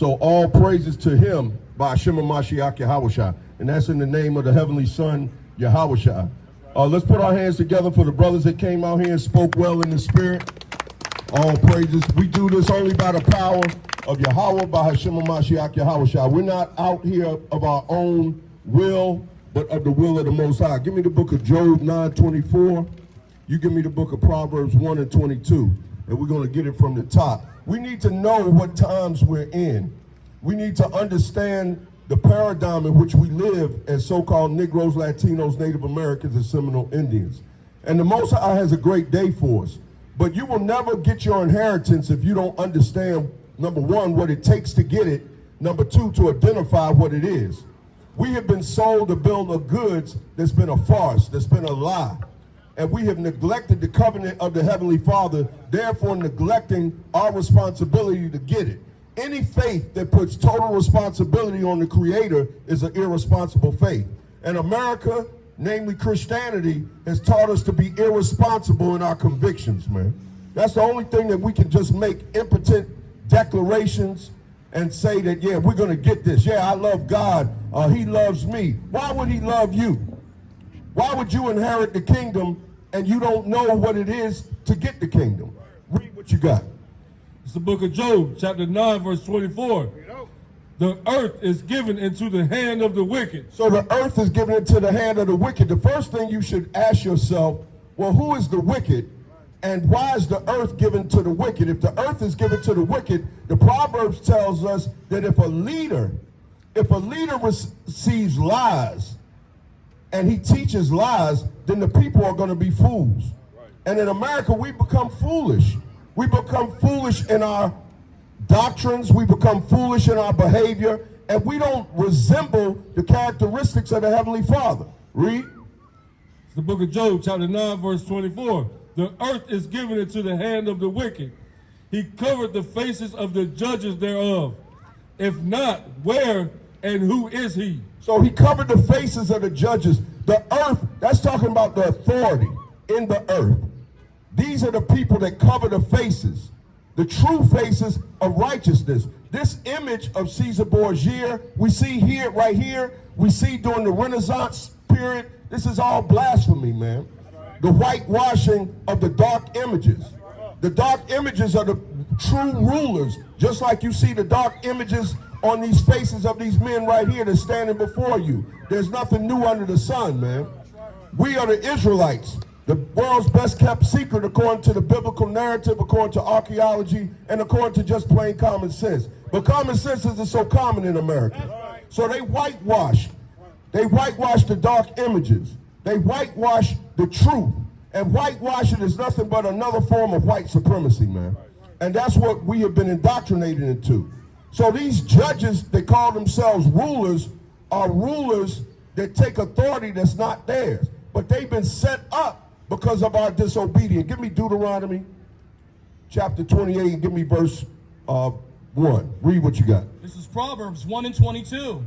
So all praises to him by Hashem Mashiach YAHAWAH'S, and that's in the name of the Heavenly Son, YAHAWAH'S. Let's put our hands together for the brothers that came out here and spoke well in the spirit. All praises. We do this only by the power of Yahweh, by Hashem Mashiach YAHAWAH'S. We're not out here of our own will, but of the will of the Most High. Give me the book of Job 9:24. You give me the book of Proverbs 1 and 22, and we're going to get it from the top. We need to know what times we're in. We need to understand the paradigm in which we live as so-called Negroes, Latinos, Native Americans, and Seminole Indians. And the Most High has a great day for us. But you will never get your inheritance if you don't understand, number one, what it takes to get it, number two, to identify what it is. We have been sold a bill of goods that's been a farce, that's been a lie. And we have neglected the covenant of the Heavenly Father, therefore neglecting our responsibility to get it. Any faith that puts total responsibility on the Creator is an irresponsible faith. And America, namely Christianity, has taught us to be irresponsible in our convictions, man. That's the only thing that we can just make impotent declarations and say that, yeah, we're going to get this. Yeah, I love God. He loves me. Why would he love you? Why would you inherit the kingdom and you don't know what it is to get the kingdom? Read what you got. It's the book of Job, chapter 9, verse 24. The earth is given into the hand of the wicked. So the earth is given into the hand of the wicked. The first thing you should ask yourself, well, who is the wicked? And why is the earth given to the wicked? If the earth is given to the wicked, the Proverbs tells us that if a leader receives lies, and he teaches lies, then the people are going to be fools. Right. And in America, we become foolish. We become foolish in our doctrines. We become foolish in our behavior. And we don't resemble the characteristics of the Heavenly Father. Read. It's the book of Job, chapter 9, verse 24. The earth is given into the hand of the wicked. He covered the faces of the judges thereof. If not, where and who is he? So he covered the faces of the judges. The earth, that's talking about the authority in the earth. These are the people that cover the faces, the true faces of righteousness. This image of Caesar Borgia, we see here, right here, we see during the Renaissance period. This is all blasphemy, man. The whitewashing of the dark images. The dark images are the true rulers, just like you see the dark images on these faces of these men right here that's standing before you. There's nothing new under the sun, man. We are the Israelites, the world's best kept secret according to the biblical narrative, according to archaeology, and according to just plain common sense. But common sense isn't so common in America. So they whitewash. They whitewash the dark images. They whitewash the truth. And whitewashing is nothing but another form of white supremacy, man. And that's what we have been indoctrinated into. So these judges that call themselves rulers are rulers that take authority that's not theirs. But they've been set up because of our disobedience. Give me Deuteronomy chapter 28 and give me verse 1. Read what you got. This is Proverbs 1 and 22.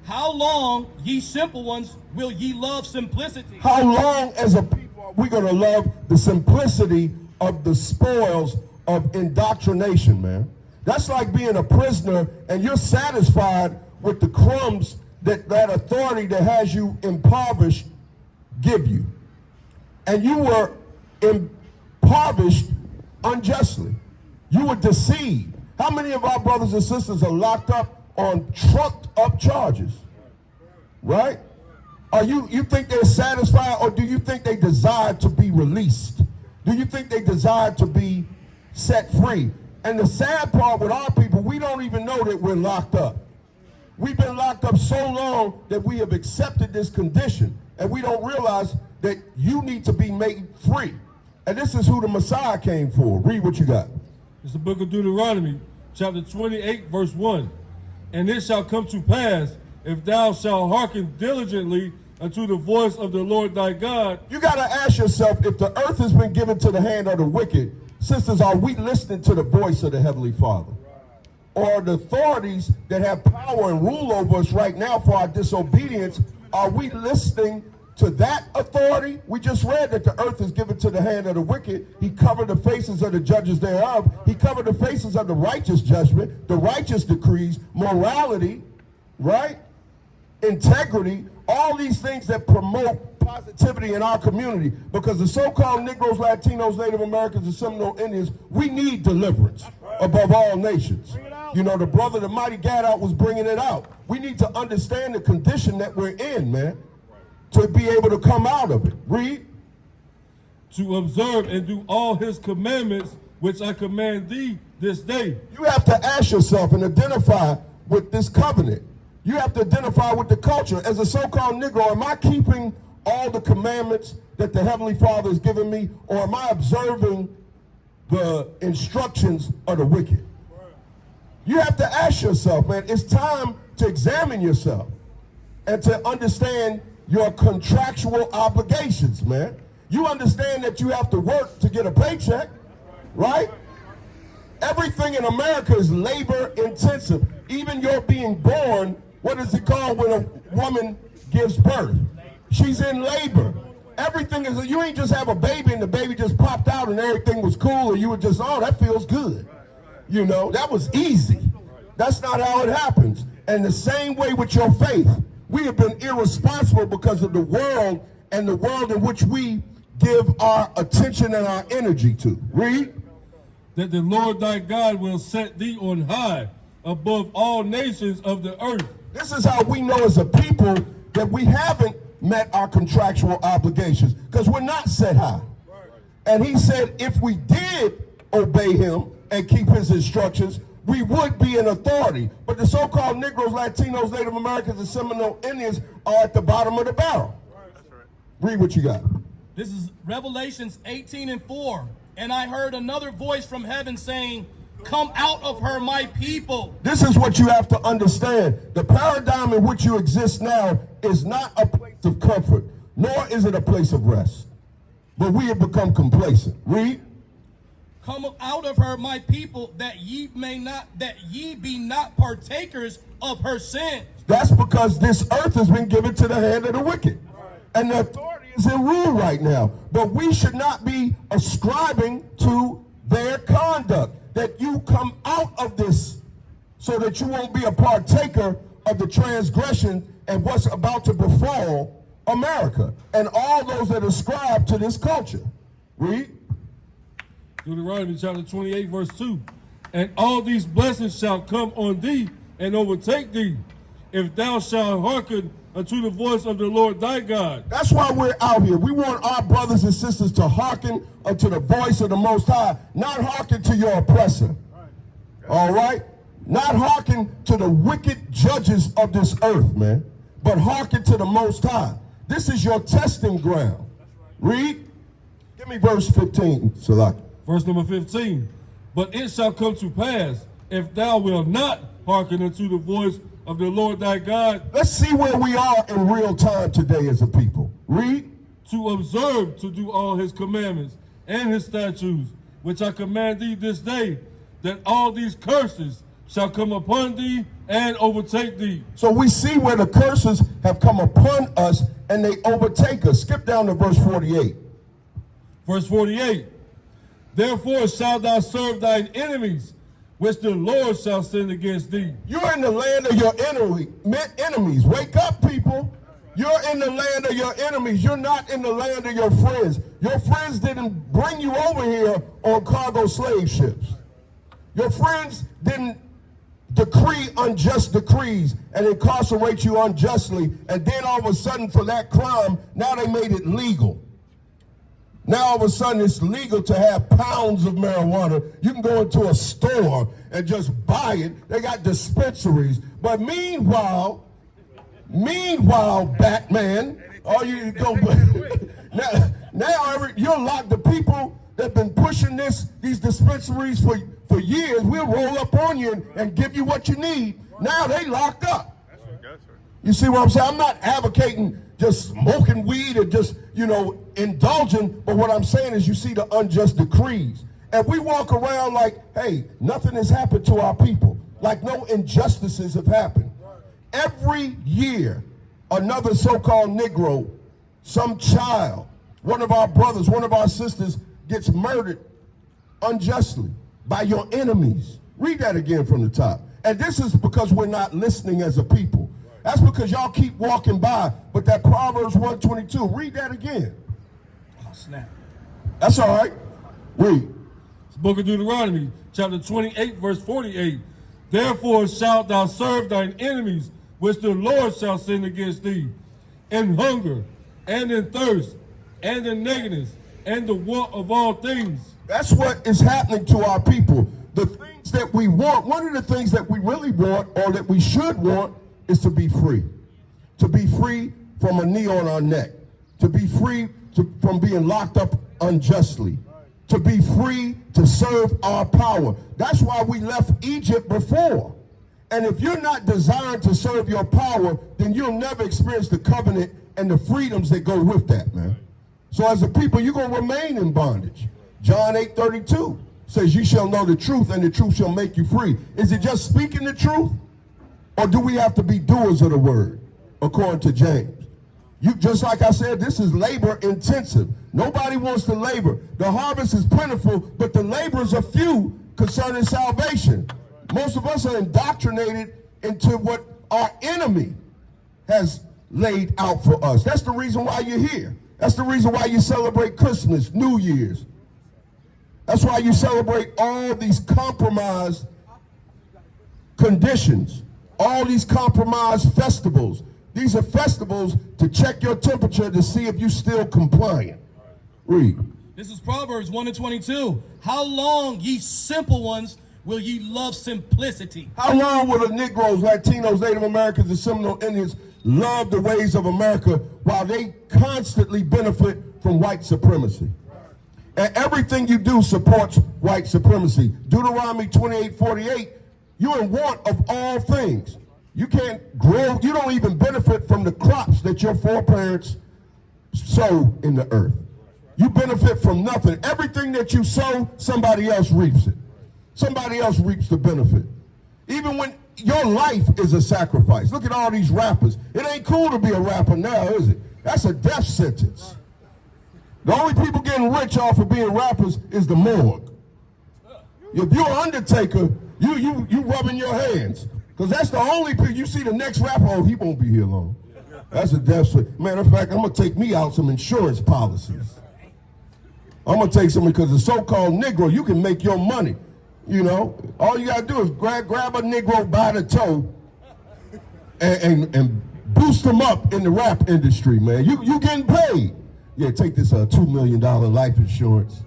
How long, ye simple ones, will ye love simplicity? How long as a people are we going to love the simplicity of the spoils of indoctrination, man? That's like being a prisoner and you're satisfied with the crumbs that that authority that has you impoverished give you. And you were impoverished unjustly. You were deceived. How many of our brothers and sisters are locked up on trumped up charges? Right? Are you think they're satisfied, or do you think they desire to be released? Do you think they desire to be set free? And the sad part with our people, we don't even know that we're locked up. We've been locked up so long that we have accepted this condition, and we don't realize that you need to be made free. And this is who the Messiah came for. Read what you got. It's the book of Deuteronomy, chapter 28, verse 1. And it shall come to pass, if thou shalt hearken diligently unto the voice of the Lord thy God. You got to ask yourself, if the earth has been given to the hand of the wicked, sisters, are we listening to the voice of the Heavenly Father? Or the authorities that have power and rule over us right now for our disobedience, are we listening to that authority. We just read that the earth is given to the hand of the wicked. He covered the faces of the judges thereof. He covered the faces of the righteous judgment, the righteous decrees, morality, right? Integrity, all these things that promote positivity in our community. Because the so-called Negroes, Latinos, Native Americans, and Seminole Indians, we need deliverance above all nations. You know, the brother, the mighty Gad out was bringing it out. We need to understand the condition that we're in, man, to be able to come out of it. Read. To observe and do all his commandments, which I command thee this day. You have to ask yourself and identify with this covenant. You have to identify with the culture. As a so-called Negro, am I keeping all the commandments that the Heavenly Father has given me, or am I observing the instructions of the wicked? You have to ask yourself, man. It's time to examine yourself and to understand your contractual obligations, man. You understand that you have to work to get a paycheck, right? Everything in America is labor intensive. Even your being born, what is it called when a woman gives birth? She's in labor. Everything is, you ain't just have a baby and the baby just popped out and everything was cool and you were just, oh, that feels good. You know, that was easy. That's not how it happens. And the same way with your faith. We have been irresponsible because of the world and the world in which we give our attention and our energy to. Read. That the Lord thy God will set thee on high above all nations of the earth. This is how we know as a people that we haven't met our contractual obligations, because we're not set high. And he said if we did obey him and keep his instructions, we would be an authority. But the so-called Negroes, Latinos, Native Americans, and Seminole Indians are at the bottom of the barrel. Read what you got. This is Revelations 18:4. And I heard another voice from heaven saying, come out of her, my people. This is what you have to understand. The paradigm in which you exist now is not a place of comfort, nor is it a place of rest. But we have become complacent. Read. Come out of her, my people, that ye be not partakers of her sins. That's because this earth has been given to the hand of the wicked. And the authority is in rule right now. But we should not be ascribing to their conduct. That you come out of this so that you won't be a partaker of the transgression and what's about to befall America and all those that ascribe to this culture. Read. Deuteronomy chapter 28, verse 2. And all these blessings shall come on thee and overtake thee, if thou shalt hearken unto the voice of the Lord thy God. That's why we're out here. We want our brothers and sisters to hearken unto the voice of the Most High, not hearken to your oppressor. All right? Not hearken to the wicked judges of this earth, man, but hearken to the Most High. This is your testing ground. Read. Give me verse 15, Salaki. Verse number 15. But it shall come to pass, if thou wilt not hearken unto the voice of the Lord thy God. Let's see where we are in real time today as a people. Read. To observe to do all his commandments and his statutes, which I command thee this day, that all these curses shall come upon thee and overtake thee. So we see where the curses have come upon us and they overtake us. Skip down to verse 48. Verse 48. Therefore shalt thou serve thine enemies, which the Lord shall send against thee. You're in the land of your enemies. Wake up, people. You're in the land of your enemies. You're not in the land of your friends. Your friends didn't bring you over here on cargo slave ships. Your friends didn't decree unjust decrees and incarcerate you unjustly, and then all of a sudden for that crime, now they made it legal. Now all of a sudden it's legal to have pounds of marijuana. You can go into a store and just buy it. They got dispensaries. But meanwhile, Batman, all you go now you're locked. The people that have been pushing these dispensaries for years, we'll roll up on you and give you what you need. Now they locked up. You see what I'm saying? I'm not advocating just smoking weed or just, indulging. But what I'm saying is you see the unjust decrees. And we walk around like, hey, nothing has happened to our people. Like no injustices have happened. Every year, another so-called Negro some child, one of our brothers, one of our sisters gets murdered unjustly by your enemies. Read that again from the top. And this is because we're not listening as a people. That's because y'all keep walking by. But that Proverbs 122, read that again. Oh, snap. That's all right. Read. It's the book of Deuteronomy, chapter 28, verse 48. Therefore shalt thou serve thine enemies, which the Lord shall send against thee, in hunger, and in thirst, and in nakedness, and the want of all things. That's what is happening to our people. The things that we want, one of the things that we really want, or that we should want, is to be free. To be free from a knee on our neck. To be free from being locked up unjustly. To be free to serve our power. That's why we left Egypt before. And if you're not designed to serve your power, then you'll never experience the covenant and the freedoms that go with that, man. So as a people, you're going to remain in bondage. John 8:32 says, "You shall know the truth, and the truth shall make you free." Is it just speaking the truth? Or do we have to be doers of the word, according to James? Just like I said, this is labor intensive. Nobody wants to labor. The harvest is plentiful, but the laborers are few concerning salvation. Most of us are indoctrinated into what our enemy has laid out for us. That's the reason why you're here. That's the reason why you celebrate Christmas, New Year's. That's why you celebrate all these compromised conditions, all these compromised festivals. These are festivals to check your temperature to see if you're still compliant. Read. This is Proverbs 1:22. How long, ye simple ones, will ye love simplicity? How long will the Negroes, Latinos, Native Americans, and Seminole Indians love the ways of America while they constantly benefit from white supremacy? And everything you do supports white supremacy. Deuteronomy 28:48, you're in want of all things. You can't grow, you don't even benefit from the crops that your foreparents sowed in the earth. You benefit from nothing. Everything that you sow, somebody else reaps it. Somebody else reaps the benefit. Even when your life is a sacrifice. Look at all these rappers. It ain't cool to be a rapper now, is it? That's a death sentence. The only people getting rich off of being rappers is the morgue. If you're an undertaker, you rubbing your hands. Because that's the only people, you see the next rapper, oh, he won't be here long. That's a death sentence. Matter of fact, I'm going to take me out some insurance policies. I'm going to take some, because the so-called Negro, you can make your money. You know, all you got to do is grab a Negro by the toe and boost them up in the rap industry, man. You getting paid. Yeah, take this $2 million life insurance.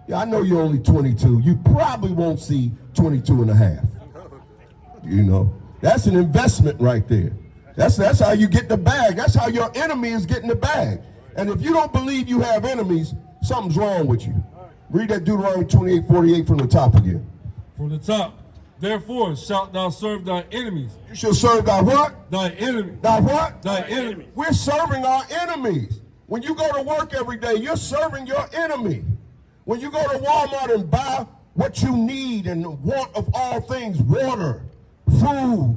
Yeah, I know you're only 22. You probably won't see 22 and a half. You know, that's an investment right there. That's how you get the bag. That's how your enemy is getting the bag. And if you don't believe you have enemies, something's wrong with you. Read that Deuteronomy 28:48 from the top again. From the top. Therefore shalt thou serve thy enemies. You shall serve thy what? Thy enemy. Thy what? Thy enemy. We're serving our enemies. When you go to work every day, you're serving your enemy. When you go to Walmart and buy what you need and want of all things, water, food,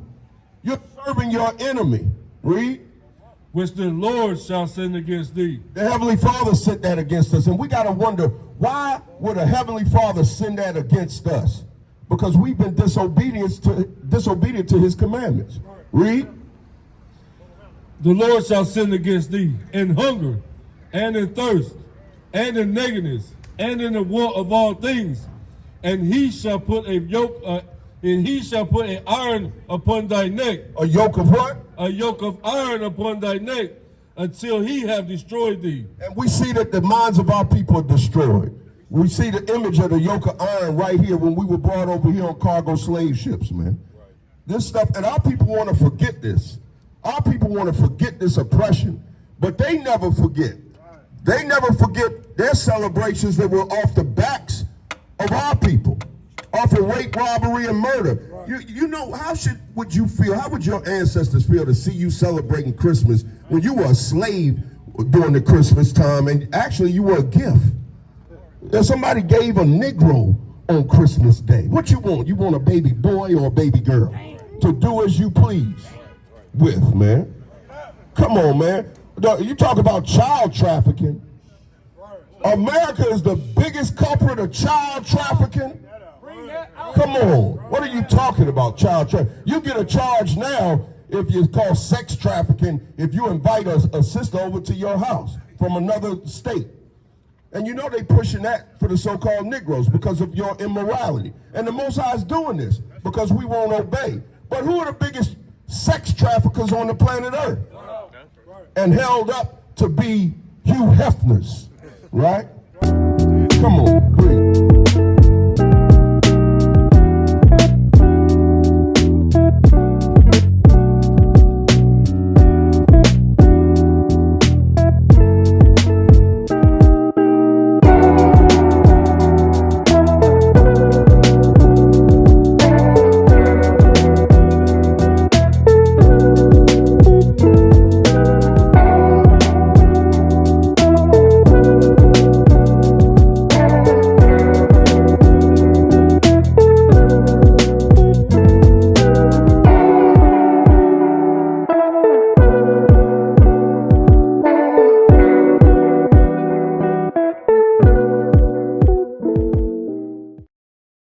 you're serving your enemy. Read. Which the Lord shall send against thee. The Heavenly Father sent that against us, and we got to wonder, why would a Heavenly Father send that against us? Because we've been disobedient to his commandments. Read. The Lord shall send against thee in hunger, and in thirst, and in nakedness, and in the want of all things. And he shall put a yoke, and he shall put an iron upon thy neck. A yoke of what? A yoke of iron upon thy neck, until he have destroyed thee. And we see that the minds of our people are destroyed. We see the image of the yoke of iron right here when we were brought over here on cargo slave ships, man. This stuff, and our people want to forget this. Our people want to forget this oppression, but they never forget. They never forget their celebrations that were off the backs of our people, off of rape, robbery, and murder. You know, would you feel, how would your ancestors feel to see you celebrating Christmas when you were a slave during the Christmas time, and actually you were a gift? If somebody gave a Negro on Christmas Day, what you want? You want a baby boy or a baby girl to do as you please with, man? Come on, man. You talk about child trafficking. America is the biggest culprit of child trafficking. Come on, what are you talking about, child trafficking? You get a charge now if you call sex trafficking if you invite a sister over to your house from another state. And you know they pushing that for the so-called Negroes because of your immorality. And the Most High is doing this because we won't obey. But who are the biggest sex traffickers on the planet Earth? And held up to be Hugh Hefners, right? Come on, please.